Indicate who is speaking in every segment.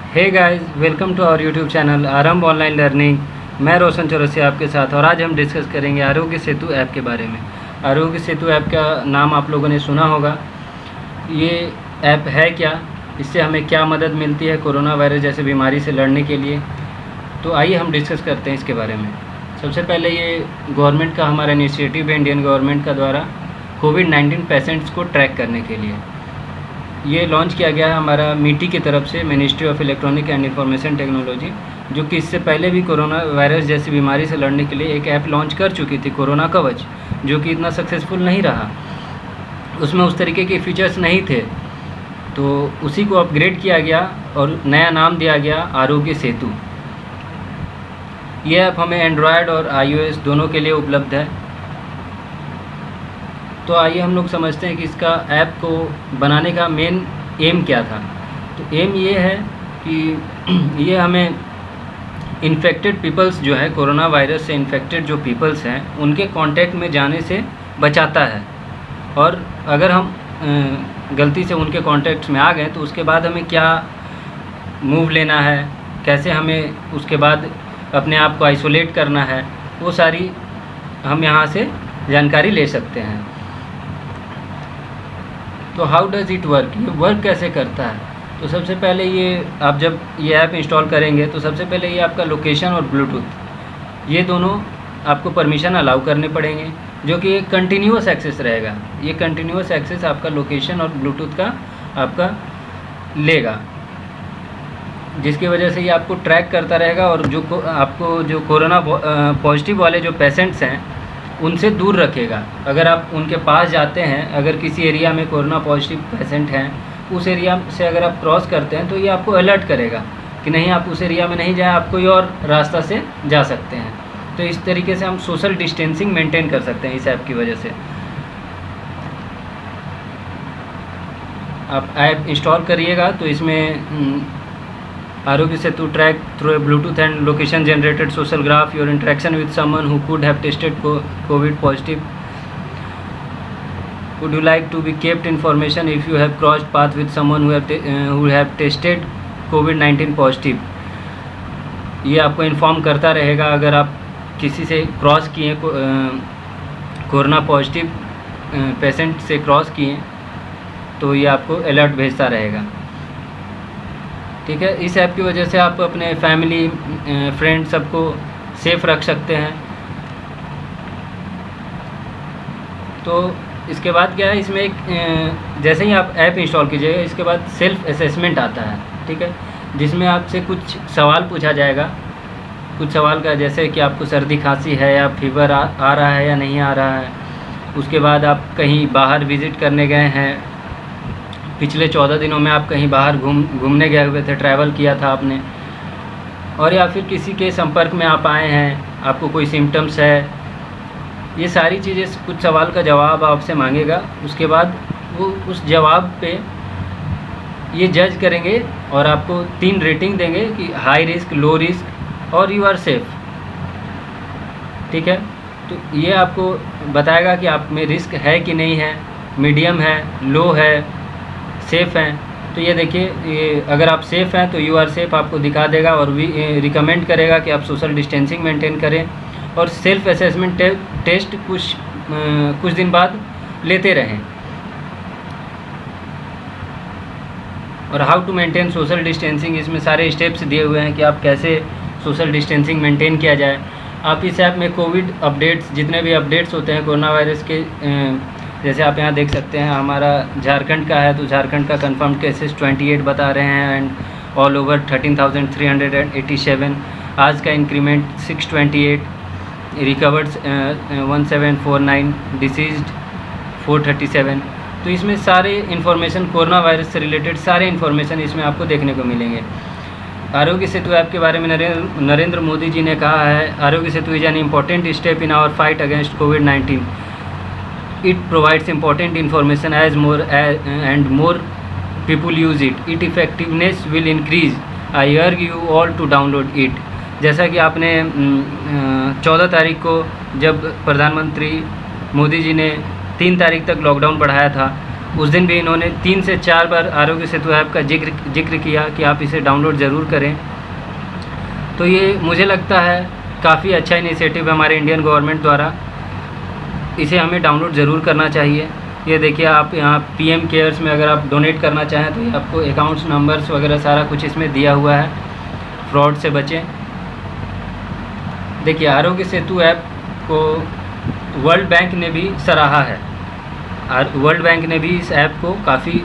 Speaker 1: Hey guys, welcome to our YouTube channel Aarambh online learning. मैं रोशन चौरसिया आपके साथ, और आज हम डिस्कस करेंगे आरोग्य सेतु ऐप के बारे में। आरोग्य सेतु ऐप का नाम आप लोगों ने सुना होगा। ये ऐप है क्या, इससे हमें क्या मदद मिलती है कोरोना वायरस जैसे बीमारी से लड़ने के लिए, तो आइए हम डिस्कस करते हैं इसके बारे में। सबसे पहले ये गवर्नमेंट का हमारा इनिशिएटिव है, इंडियन गवर्नमेंट का द्वारा कोविड-19 पेशेंट्स को ट्रैक करने के लिए। ये लॉन्च किया गया है हमारा मिटी की तरफ से, ministry of electronic and information technology, जो कि इससे पहले भी कोरोना वायरस जैसी बीमारी से लड़ने के लिए एक ऐप लॉन्च कर चुकी थी, कोरोना कवच, जो कि इतना सक्सेसफुल नहीं रहा। उसमें उस तरीके के फीचर्स नहीं थे, तो उसी को अपग्रेड किया गया और नया नाम दिया गया आरोग्य सेतु। ये ऐप हमें एंड्रॉयड और iOS दोनों के लिए उपलब्ध है। तो आइए हम लोग समझते हैं कि इसका ऐप को बनाने का मेन एम क्या था। तो एम ये है कि ये हमें इन्फेक्टेड पीपल्स जो है, कोरोना वायरस से इन्फेक्टेड जो पीपल्स हैं, उनके कांटेक्ट में जाने से बचाता है। और अगर हम गलती से उनके कांटेक्ट्स में आ गए तो उसके बाद हमें क्या मूव लेना है, कैसे हमें उसके बाद अपने आप को आइसोलेट करना है, वो सारी हम यहाँ से जानकारी ले सकते हैं। तो हाउ डज़ इट वर्क, ये वर्क कैसे करता है। तो सबसे पहले ये आप जब ये ऐप इंस्टॉल करेंगे तो सबसे पहले ये आपका लोकेशन और ब्लूटूथ, ये दोनों आपको परमिशन अलाउ करने पड़ेंगे, जो कि एक कंटिन्यूअस एक्सेस रहेगा। ये कंटिन्यूअस एक्सेस आपका लोकेशन और ब्लूटूथ का आपका लेगा, जिसकी वजह से ये आपको ट्रैक करता रहेगा और आपको जो कोरोना पॉजिटिव वाले जो पेशेंट्स हैं उनसे दूर रखेगा। अगर आप उनके पास जाते हैं, अगर किसी एरिया में कोरोना पॉजिटिव पेशेंट हैं, उस एरिया से अगर आप क्रॉस करते हैं तो ये आपको अलर्ट करेगा कि नहीं, आप उस एरिया में नहीं जाएं, आप कोई और रास्ता से जा सकते हैं। तो इस तरीके से हम सोशल डिस्टेंसिंग मेंटेन कर सकते हैं इस ऐप की वजह से। आप ऐप इंस्टॉल करिएगा तो इसमें Aarogya Setu track through a Bluetooth and location generated social graph your interaction with someone who could have tested COVID positive. Would you like to be kept information if you have crossed path with someone who have tested COVID-19 positive. ये आपको inform करता रहेगा अगर आप किसी से cross किए, corona positive patient से क्रॉस किए, तो ये आपको अलर्ट भेजता रहेगा। ठीक है, इस ऐप की वजह से आप अपने फैमिली फ्रेंड सबको सेफ रख सकते हैं। तो इसके बाद क्या है, इसमें एक जैसे ही आप ऐप इंस्टॉल कीजिएगा, इसके बाद सेल्फ असेसमेंट आता है। ठीक है, जिसमें आपसे कुछ सवाल पूछा जाएगा। कुछ सवाल का जैसे कि आपको सर्दी खांसी है या फीवर आ रहा है या नहीं आ रहा है। उसके बाद आप कहीं बाहर विज़िट करने गए हैं, पिछले 14 दिनों में आप कहीं बाहर घूमने गए हुए थे, ट्रैवल किया था आपने, और या फिर किसी के संपर्क में आप आए हैं, आपको कोई सिम्टम्स है। ये सारी चीज़ें, कुछ सवाल का जवाब आपसे मांगेगा। उसके बाद वो उस जवाब पे ये जज करेंगे और आपको 3 रेटिंग देंगे कि हाई रिस्क, लो रिस्क और यू आर सेफ़। ठीक है, तो ये आपको बताएगा कि आप में रिस्क है कि नहीं है, मीडियम है, लो है, सेफ़ हैं। तो ये देखिए, ये अगर आप सेफ़ हैं तो यू आर सेफ़ आपको दिखा देगा और रिकमेंड करेगा कि आप सोशल डिस्टेंसिंग मेंटेन करें और सेल्फ असेसमेंट टेस्ट कुछ दिन बाद लेते रहें। और how to maintain social distancing, इसमें सारे स्टेप्स दिए हुए हैं कि आप कैसे सोशल डिस्टेंसिंग मेंटेन किया जाए। आप इस ऐप में कोविड अपडेट्स, जितने भी अपडेट्स होते हैं कोरोना वायरस के, जैसे आप यहाँ देख सकते हैं, हमारा झारखंड का है तो झारखंड का कंफर्म्ड केसेस 28 बता रहे हैं एंड ऑल ओवर 13,387। आज का इंक्रीमेंट 628, रिकवर्ड 1749, डिसीज्ड 437। तो इसमें सारे इन्फॉर्मेशन, कोरोना वायरस से रिलेटेड सारे इन्फॉर्मेशन इसमें आपको देखने को मिलेंगे। आरोग्य सेतु ऐप के बारे में नरेंद्र मोदी जी ने कहा है, Aarogya Setu is an important step in our fight against कोविड-19। It provides important information as more and more people use it. Its effectiveness will increase. I urge you all to download it. जैसा कि आपने 14 तारीख को जब प्रधानमंत्री मोदी जी ने 3 तारीख तक लॉकडाउन बढ़ाया था, उस दिन भी इन्होंने 3 से 4 बार आरोग्य सेतु ऐप का जिक्र किया कि आप इसे डाउनलोड ज़रूर करें। तो ये मुझे लगता है काफ़ी अच्छा इनिशिएटिव है हमारे इंडियन गवर्नमेंट द्वारा, इसे हमें डाउनलोड ज़रूर करना चाहिए। ये देखिए, आप यहाँ PM केयर्स में अगर आप डोनेट करना चाहें तो ये आपको अकाउंट्स नंबर्स वगैरह सारा कुछ इसमें दिया हुआ है, फ्रॉड से बचें। देखिए, आरोग्य सेतु ऐप को वर्ल्ड बैंक ने भी सराहा है, वर्ल्ड बैंक ने भी इस ऐप को काफ़ी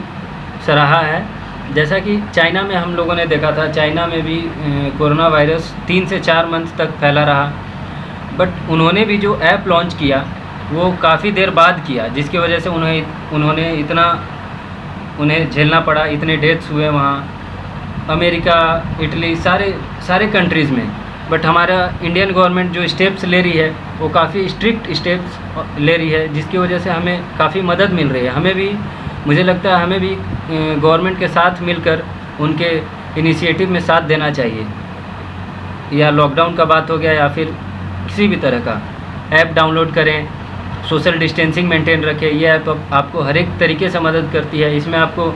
Speaker 1: सराहा है। जैसा कि चाइना में हम लोगों ने देखा था, चाइना में भी कोरोना वायरस 3 से 4 मंथ तक फैला रहा, बट उन्होंने भी जो ऐप लॉन्च किया वो काफ़ी देर बाद किया, जिसकी वजह से उन्होंने उन्हें झेलना पड़ा, इतने डेथ्स हुए वहाँ, अमेरिका, इटली, सारे कंट्रीज़ में। बट हमारा इंडियन गवर्नमेंट जो स्टेप्स ले रही है वो काफ़ी स्ट्रिक्ट स्टेप्स ले रही है, जिसकी वजह से हमें काफ़ी मदद मिल रही है। हमें भी, मुझे लगता है हमें भी गवर्नमेंट के साथ मिलकर उनके इनिशिएटिव में साथ देना चाहिए। या लॉकडाउन का बात हो गया या फिर किसी भी तरह का, ऐप डाउनलोड करें, सोशल डिस्टेंसिंग मेंटेन रखें। ये ऐप आपको हर एक तरीके से मदद करती है। इसमें आपको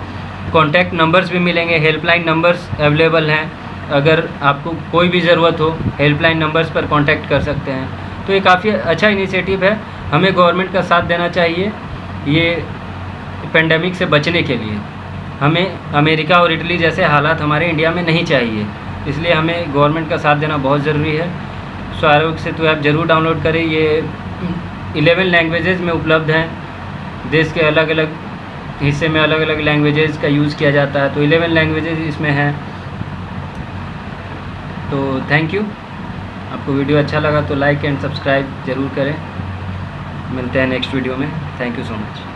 Speaker 1: कॉन्टैक्ट नंबर्स भी मिलेंगे, हेल्पलाइन नंबर्स अवेलेबल हैं, अगर आपको कोई भी ज़रूरत हो हेल्पलाइन नंबर्स पर कांटेक्ट कर सकते हैं। तो ये काफ़ी अच्छा इनिशिएटिव है, हमें गवर्नमेंट का साथ देना चाहिए ये पेंडेमिक से बचने के लिए। हमें अमेरिका और इटली जैसे हालात हमारे इंडिया में नहीं चाहिए, इसलिए हमें गवर्नमेंट का साथ देना बहुत ज़रूरी है। सो आरोग्य सेतु ऐप ज़रूर डाउनलोड करें। ये 11 लैंग्वेजेज़ में उपलब्ध हैं, देश के अलग अलग हिस्से में अलग अलग लैंग्वेजेज़ का यूज़ किया जाता है, तो 11 लैंग्वेजेज़ इसमें हैं। तो थैंक यू। आपको वीडियो अच्छा लगा तो लाइक एंड सब्सक्राइब ज़रूर करें। मिलते हैं नेक्स्ट वीडियो में। Thank you so much.